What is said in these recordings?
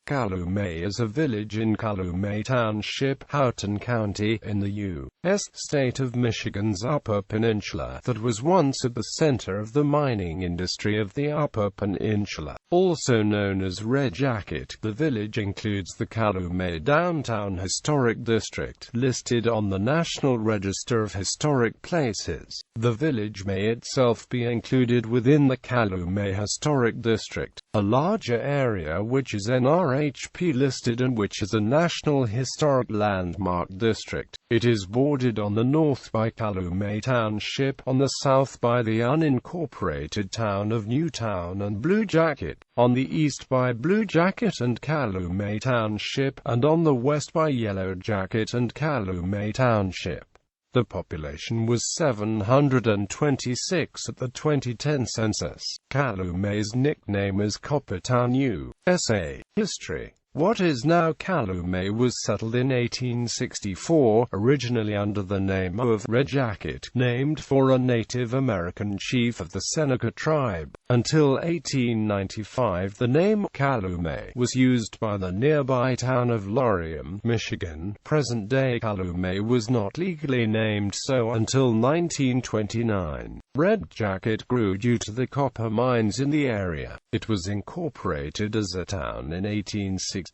Calumet is a village in Calumet Township, Houghton County, in the U.S. state of Michigan's Upper Peninsula, that was once at the center of the mining industry of the Upper Peninsula. Also known as Red Jacket, the village includes the Calumet Downtown Historic District, listed on the National Register of Historic Places. The village may itself be included within the Calumet Historic District, a larger area which is NRHP-listed and which is a National Historic Landmark District. It is bordered on the north by Calumet Township, on the south by the unincorporated town of Newtown and Blue Jacket, on the east by Blue Jacket and Calumet Township, and on the west by Yellow Jacket and Calumet Township. The population was 726 at the 2010 census. Calumet's nickname is Copper Town, USA. History. What is now Calumet was settled in 1864, originally under the name of Red Jacket, named for a Native American chief of the Seneca tribe. Until 1895, the name Calumet was used by the nearby town of Laurium, Michigan. Present-day Calumet was not legally named so until 1929. Red Jacket grew due to the copper mines in the area. It was incorporated as a town in 1867.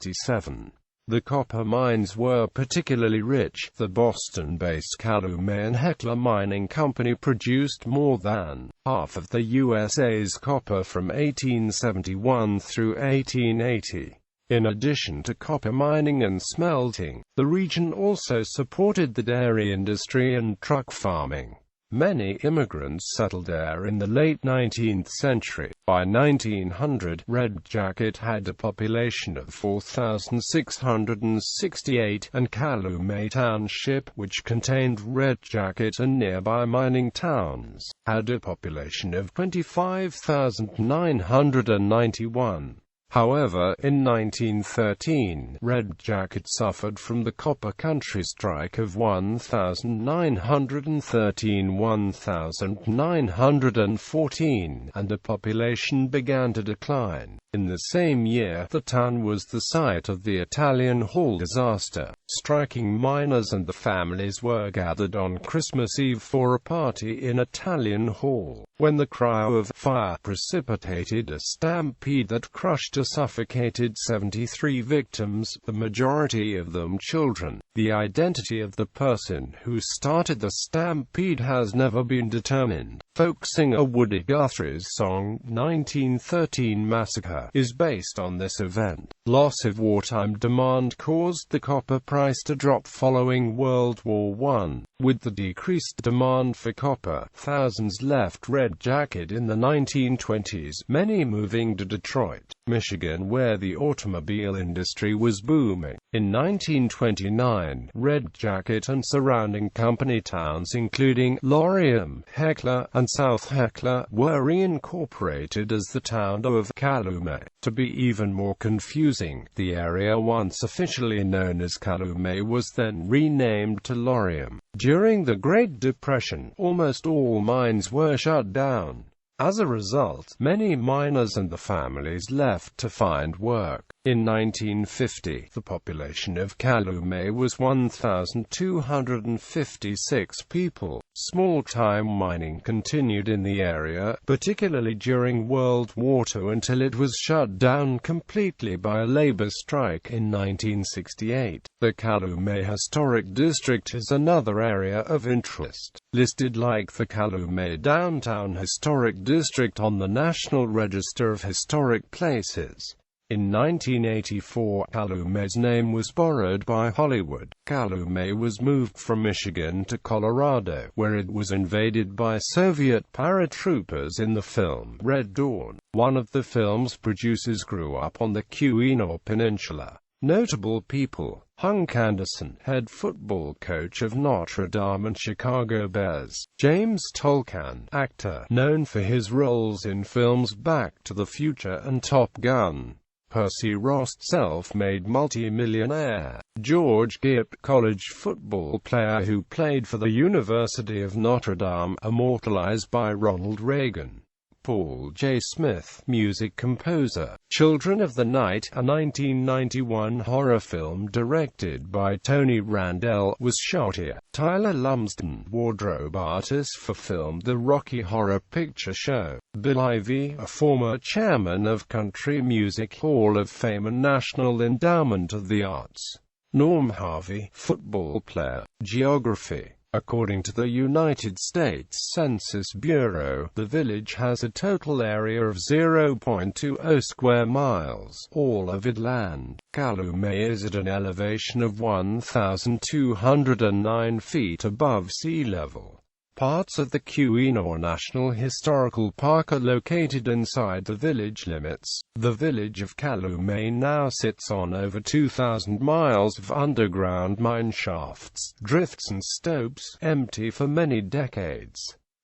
The copper mines were particularly rich. The Boston-based Calumet and Heckler Mining Company produced more than half of the USA's copper from 1871 through 1880. In addition to copper mining and smelting, the region also supported the dairy industry and truck farming. Many immigrants settled there in the late 19th century. By 1900, Red Jacket had a population of 4,668, and Calumet Township, which contained Red Jacket and nearby mining towns, had a population of 25,991. However, in 1913, Red Jacket suffered from the Copper Country Strike of 1913–1914, and the population began to decline. In the same year, the town was the site of the Italian Hall disaster. Striking miners and the families were gathered on Christmas Eve for a party in Italian Hall, when the cry of fire precipitated a stampede that crushed or suffocated 73 victims, the majority of them children. The identity of the person who started the stampede has never been determined. Folk singer Woody Guthrie's song, 1913 Massacre, is based on this event. Loss of wartime demand caused the copper price to drop following World War I. With the decreased demand for copper, thousands left Red Jacket in the 1920s, many moving to Detroit, Michigan, where the automobile industry was booming. In 1929, Red Jacket and surrounding company towns including Laurium, Heckler, and South Heckler were reincorporated as the town of Calumet. To be even more confusing, the area once officially known as Calumet was then renamed to Laurium. During the Great Depression, almost all mines were shut down. As a result, many miners and the families left to find work. In 1950, the population of Calumet was 1,256 people. Small-time mining continued in the area, particularly during World War II, until it was shut down completely by a labor strike in 1968. The Calumet Historic District is another area of interest, listed like the Calumet Downtown Historic District on the National Register of Historic Places. In 1984, Calumet's name was borrowed by Hollywood. Calumet was moved from Michigan to Colorado, where it was invaded by Soviet paratroopers in the film Red Dawn. One of the film's producers grew up on the Calumet Peninsula. Notable people: Hunk Anderson, head football coach of Notre Dame and Chicago Bears; James Tolkan, actor, known for his roles in films Back to the Future and Top Gun; Percy Ross, self-made multi-millionaire; George Gipp, college football player who played for the University of Notre Dame, immortalized by Ronald Reagan; Paul J. Smith, music composer. Children of the Night, a 1991 horror film directed by Tony Randell, was shot here. Tyler Lumsden, wardrobe artist for film The Rocky Horror Picture Show. Bill Ivy, a former chairman of Country Music Hall of Fame and National Endowment of the Arts. Norm Harvey, football player. Geography. According to the United States Census Bureau, the village has a total area of 0.20 square miles, all of it land. Calumet is at an elevation of 1,209 feet above sea level. Parts of the Quinault National Historical Park are located inside the village limits. The village of Calumet now sits on over 2,000 miles of underground mine shafts, drifts and stopes, empty for many decades.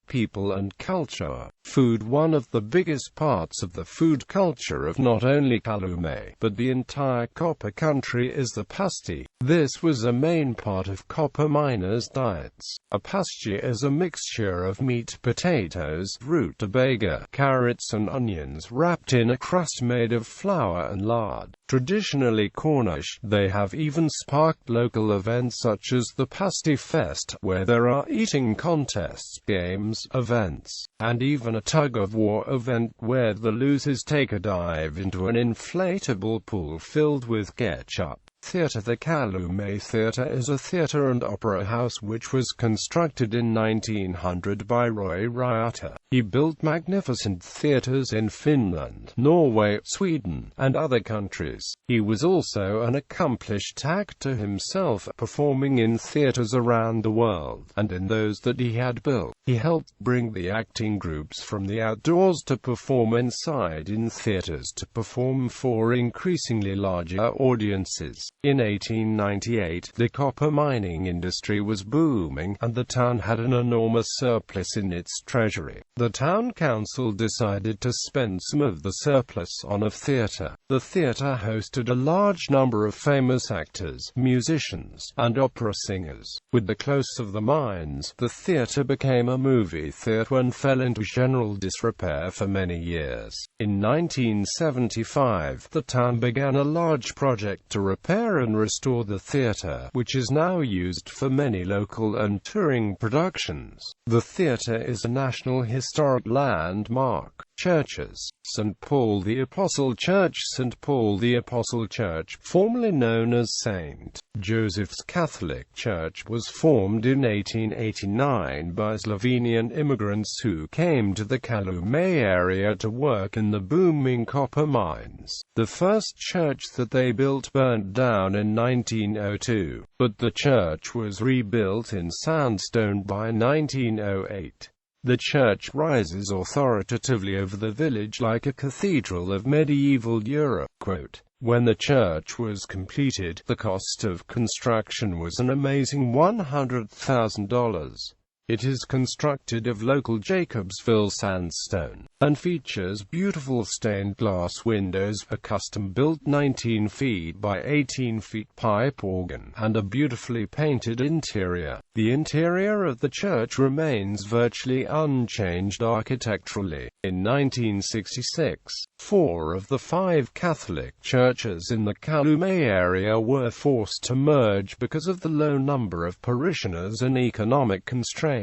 People and culture. Food. One of the biggest parts of the food culture of not only Calumet, but the entire copper country is the pasty. This was a main part of copper miners' diets. A pasty is a mixture of meat, potatoes, rutabaga, carrots and onions wrapped in a crust made of flour and lard. Traditionally Cornish, they have even sparked local events such as the Pasty Fest, where there are eating contests, games, events, and even a tug-of-war event where the losers take a dive into an inflatable pool filled with ketchup. Theatre. The Calumet Theatre is a theatre and opera house which was constructed in 1900 by Roy Ryota. He built magnificent theatres in Finland, Norway, Sweden, and other countries. He was also an accomplished actor himself, performing in theatres around the world, and in those that he had built. He helped bring the acting groups from the outdoors to perform inside in theatres to perform for increasingly larger audiences. In 1898, the copper mining industry was booming, and the town had an enormous surplus in its treasury. The town council decided to spend some of the surplus on a theatre. The theatre hosted a large number of famous actors, musicians, and opera singers. With the close of the mines, the theatre became a movie theatre and fell into general disrepair for many years. In 1975, the town began a large project to repair and restore the theatre, which is now used for many local and touring productions. The theatre is a National Historic Landmark. Churches. St. Paul the Apostle Church. St. Paul the Apostle Church, formerly known as St. Joseph's Catholic Church, was formed in 1889 by Slovenian immigrants who came to the Calumet area to work in the booming copper mines. The first church that they built burned down in 1902, but the church was rebuilt in sandstone by 1908. The church rises authoritatively over the village like a cathedral of medieval Europe. Quote, "When the church was completed, the cost of construction was an amazing $100,000. It is constructed of local Jacobsville sandstone, and features beautiful stained glass windows, a custom-built 19 feet by 18 feet pipe organ, and a beautifully painted interior. The interior of the church remains virtually unchanged architecturally. In 1966, 4 of the 5 Catholic churches in the Calumet area were forced to merge because of the low number of parishioners and economic constraints.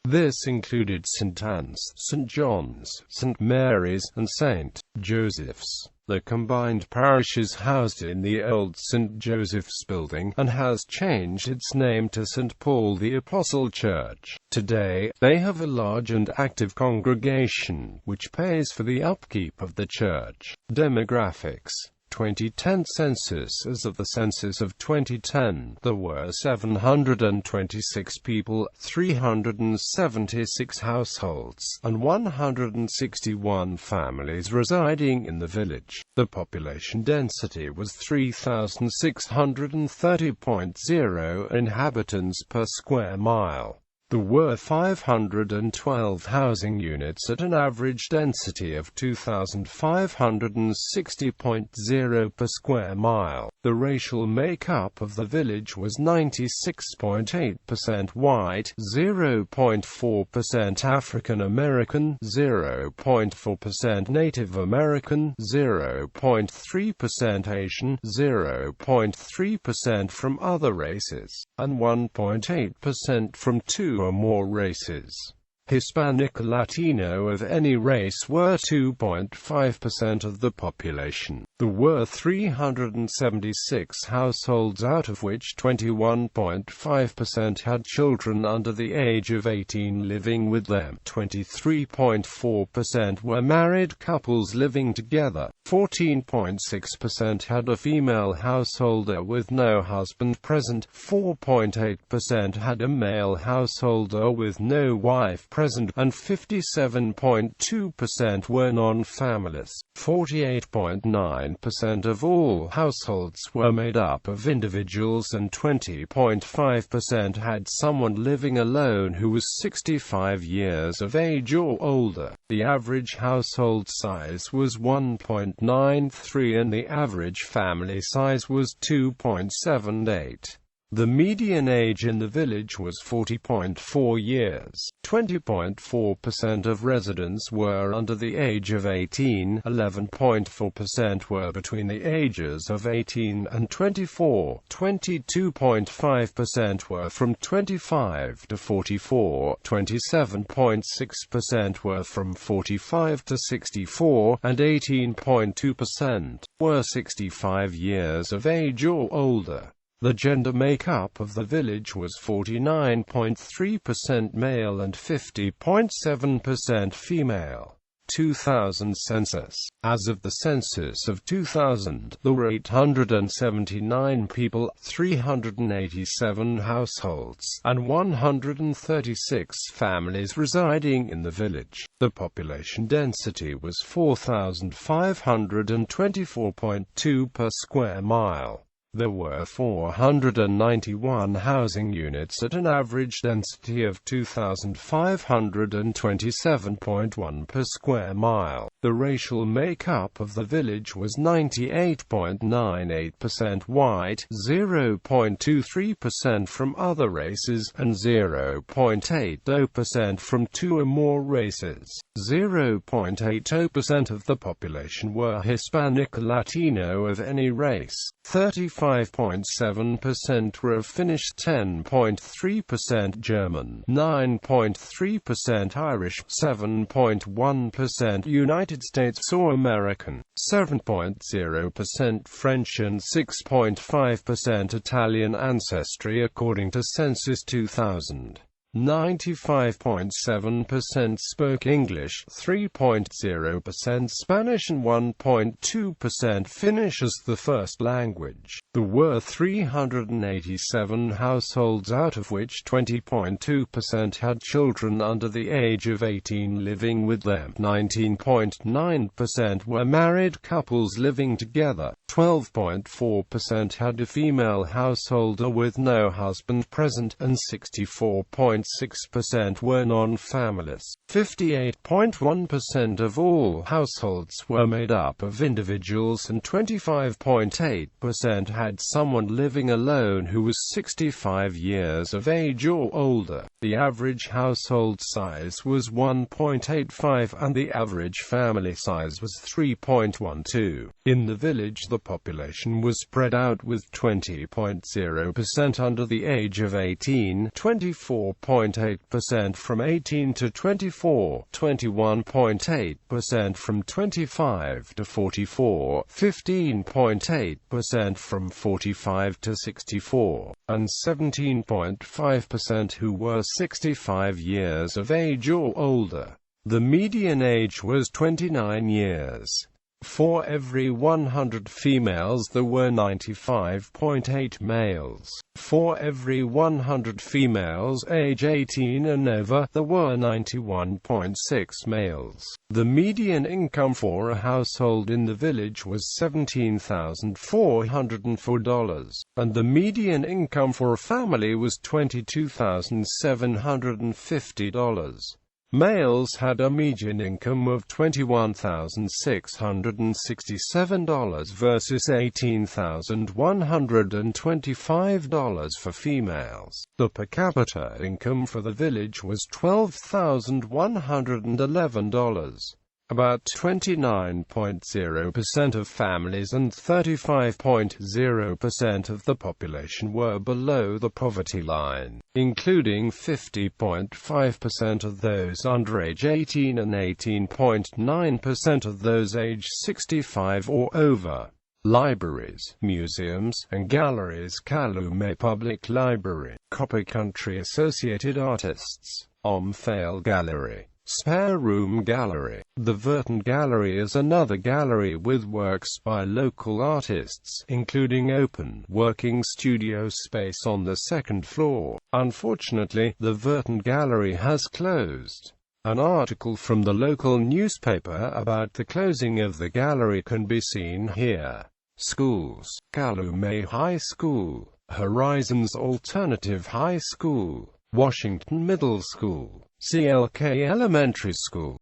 This included St. Anne's, St. John's, St. Mary's, and St. Joseph's. The combined parish is housed in the old St. Joseph's building, and has changed its name to St. Paul the Apostle Church. Today, they have a large and active congregation, which pays for the upkeep of the church. Demographics. 2010 census. As of the census of 2010, there were 726 people, 376 households, and 161 families residing in the village. The population density was 3,630.0 inhabitants per square mile. There were 512 housing units at an average density of 2,560.0 per square mile. The racial makeup of the village was 96.8% white, 0.4% African American, 0.4% Native American, 0.3% Asian, 0.3% from other races, and 1.8% from two or more races. Hispanic or Latino of any race were 2.5% of the population. There were 376 households, out of which 21.5% had children under the age of 18 living with them. 23.4% were married couples living together. 14.6% had a female householder with no husband present. 4.8% had a male householder with no wife present, and 57.2% were non-families. 48.9% of all households were made up of individuals, and 20.5% had someone living alone who was 65 years of age or older. The average household size was 1.93 and the average family size was 2.78. The median age in the village was 40.4 years. 20.4% of residents were under the age of 18, 11.4% were between the ages of 18 and 24, 22.5% were from 25 to 44, 27.6% were from 45 to 64, and 18.2% were 65 years of age or older. The gender makeup of the village was 49.3% male and 50.7% female. 2000 census. As of the census of 2000, there were 879 people, 387 households, and 136 families residing in the village. The population density was 4,524.2 per square mile. There were 491 housing units at an average density of 2,527.1 per square mile. The racial makeup of the village was 98.98% white, 0.23% from other races, and 0.80% from two or more races. 0.80% of the population were Hispanic or Latino of any race. 35.7% were of Finnish, 10.3% German, 9.3% Irish, 7.1% United States or American, 7.0% French, and 6.5% Italian ancestry according to Census 2000. 95.7% spoke English, 3.0% Spanish, and 1.2% Finnish as the first language. There were 387 households, out of which 20.2% had children under the age of 18 living with them. 19.9% were married couples living together. 12.4% had a female householder with no husband present, and 64.6% were non-families. 58.1% of all households were made up of individuals, and 25.8% had someone living alone who was 65 years of age or older. The average household size was 1.85 and the average family size was 3.12. In the village, the population was spread out with 20.0% under the age of 18, 24.8% from 18 to 24, 21.8% from 25 to 44, 15.8% from 45 to 64, and 17.5% who were 65 years of age or older. The median age was 29 years. For every 100 females there were 95.8 males. For every 100 females age 18 and over, there were 91.6 males. The median income for a household in the village was $17,404, and the median income for a family was $22,750. Males had a median income of $21,667 versus $18,125 for females. The per capita income for the village was $12,111. About 29.0% of families and 35.0% of the population were below the poverty line, including 50.5% of those under age 18 and 18.9% of those age 65 or over. Libraries, museums, and galleries: Calumet Public Library, Copper Country Associated Artists, Omphale Gallery, Spare Room Gallery. The Houghton Gallery is another gallery with works by local artists, including open, working studio space on the second floor. Unfortunately, the Houghton Gallery has closed. An article from the local newspaper about the closing of the gallery can be seen here. Schools: Calumet High School, Horizons Alternative High School, Washington Middle School, CLK Elementary School.